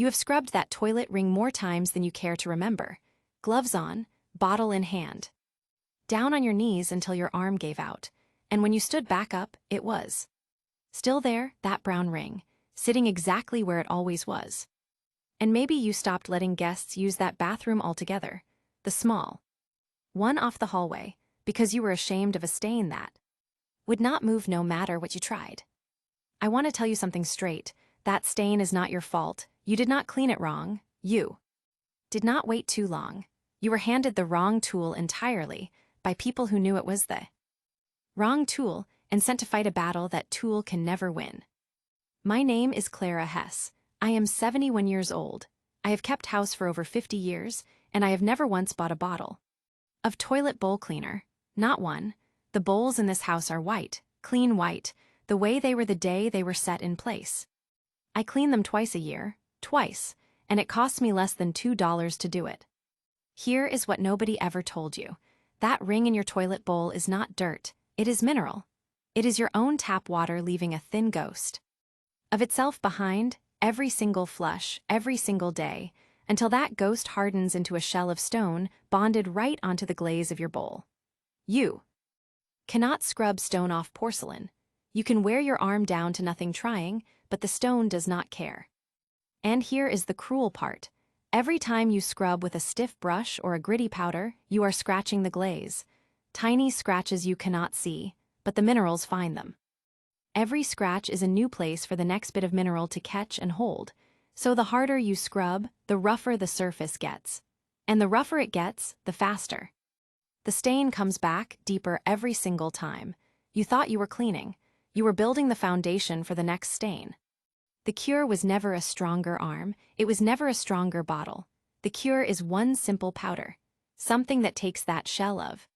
You have scrubbed that toilet ring more times than you care to remember. Gloves on, bottle in hand. Down on your knees until your arm gave out, and when you stood back up, it was still there, that brown ring, sitting exactly where it always was. And maybe you stopped letting guests use that bathroom altogether, the small one off the hallway, because you were ashamed of a stain that would not move no matter what you tried. I want to tell you something straight. That stain is not your fault. You did not clean it wrong. You did not wait too long. You were handed the wrong tool entirely by people who knew it was the wrong tool and sent to fight a battle that tool can never win. My name is Clara Hess. I am 71 years old. I have kept house for over 50 years, and I have never once bought a bottle of toilet bowl cleaner. Not one. The bowls in this house are white, clean white, the way they were the day they were set in place. I clean them twice a year, twice, and it costs me less than $2 to do it. Here is what nobody ever told you. That ring in your toilet bowl is not dirt, it is mineral. It is your own tap water leaving a thin ghost of itself behind every single flush, every single day, until that ghost hardens into a shell of stone bonded right onto the glaze of your bowl. You cannot scrub stone off porcelain. You can wear your arm down to nothing trying, but the stone does not care. And here is the cruel part. Every time you scrub with a stiff brush or a gritty powder, you are scratching the glaze. Tiny scratches you cannot see, but the minerals find them. Every scratch is a new place for the next bit of mineral to catch and hold. So the harder you scrub, the rougher the surface gets. And the rougher it gets, the faster the stain comes back deeper every single time. You thought you were cleaning. You were building the foundation for the next stain. The cure was never a stronger arm, it was never a stronger bottle. The cure is one simple powder, something that takes that shell of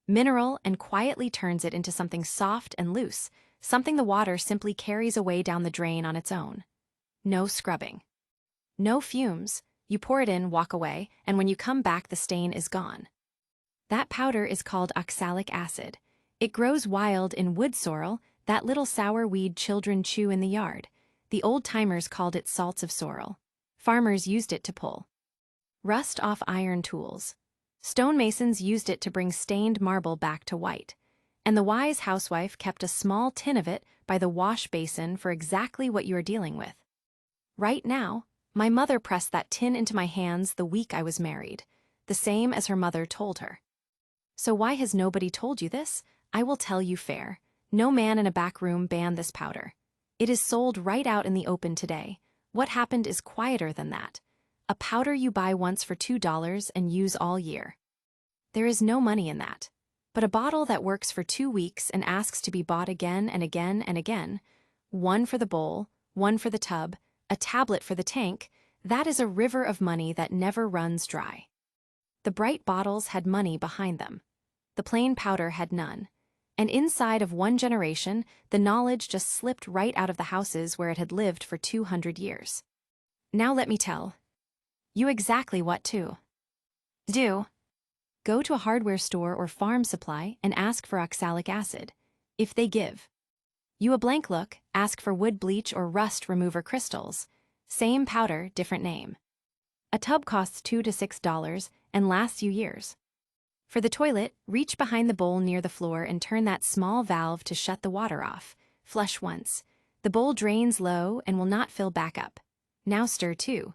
mineral and quietly turns it into something soft and loose, something the water simply carries away down the drain on its own. No scrubbing. No fumes. You pour it in, walk away, and when you come back the stain is gone. That powder is called oxalic acid. It grows wild in wood sorrel, that little sour weed children chew in the yard. The old-timers called it salts of sorrel. Farmers used it to pull rust off iron tools. Stonemasons used it to bring stained marble back to white. And the wise housewife kept a small tin of it by the wash basin for exactly what you are dealing with. Right now, my mother pressed that tin into my hands the week I was married, the same as her mother told her. So why has nobody told you this? I will tell you fair. No man in a back room banned this powder. It is sold right out in the open today. What happened is quieter than that. A powder you buy once for $2 and use all year. There is no money in that. But a bottle that works for 2 weeks and asks to be bought again and again and again, one for the bowl, one for the tub, a tablet for the tank, that is a river of money that never runs dry. The bright bottles had money behind them. The plain powder had none. And inside of one generation, the knowledge just slipped right out of the houses where it had lived for 200 years. Now let me tell you exactly what to do. Go to a hardware store or farm supply and ask for oxalic acid. If they give you a blank look, ask for wood bleach or rust remover crystals. Same powder, different name. A tub costs $2 to $6 and lasts you years. For the toilet, reach behind the bowl near the floor and turn that small valve to shut the water off. Flush once. The bowl drains low and will not fill back up. Now stir 2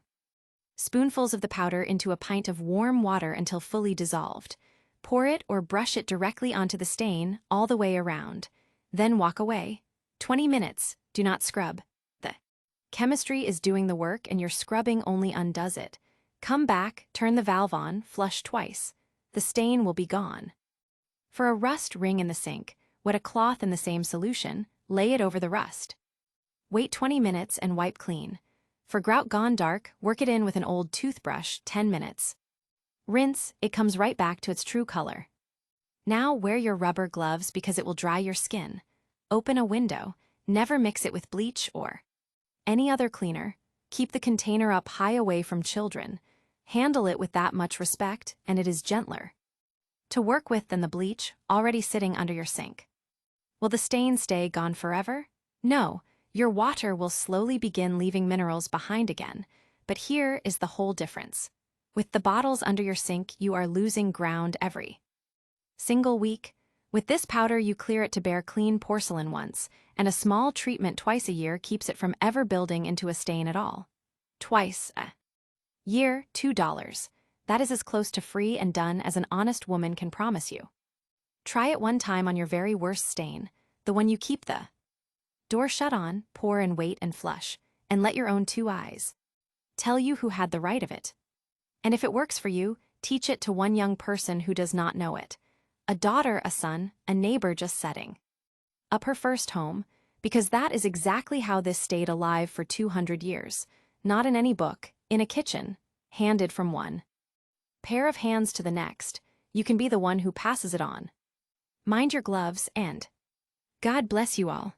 spoonfuls of the powder into a pint of warm water until fully dissolved. Pour it or brush it directly onto the stain all the way around. Then walk away. 20 minutes. Do not scrub. The chemistry is doing the work and your scrubbing only undoes it. Come back, turn the valve on, flush twice. The stain will be gone. For a rust ring in the sink, wet a cloth in the same solution, lay it over the rust. Wait 20 minutes and wipe clean. For grout gone dark, work it in with an old toothbrush, 10 minutes. Rinse, it comes right back to its true color. Now wear your rubber gloves because it will dry your skin. Open a window, never mix it with bleach or any other cleaner. Keep the container up high away from children. Handle it with that much respect, and it is gentler to work with than the bleach already sitting under your sink. Will the stain stay gone forever? No, your water will slowly begin leaving minerals behind again, But here is the whole difference. With the bottles under your sink, you are losing ground every single week. With this powder, you clear it to bare clean porcelain once, and a small treatment twice a year keeps it from ever building into a stain at all. Twice a year, $2. That is as close to free and done as an honest woman can promise you. Try it one time on your very worst stain, the one you keep the door shut on, pour and wait and flush, and let your own 2 eyes tell you who had the right of it. And if it works for you, teach it to one young person who does not know it. A daughter, a son, a neighbor just setting up her first home, because that is exactly how this stayed alive for 200 years. Not in any book, in a kitchen, handed from one pair of hands to the next. You can be the one who passes it on. Mind your gloves, and God bless you all.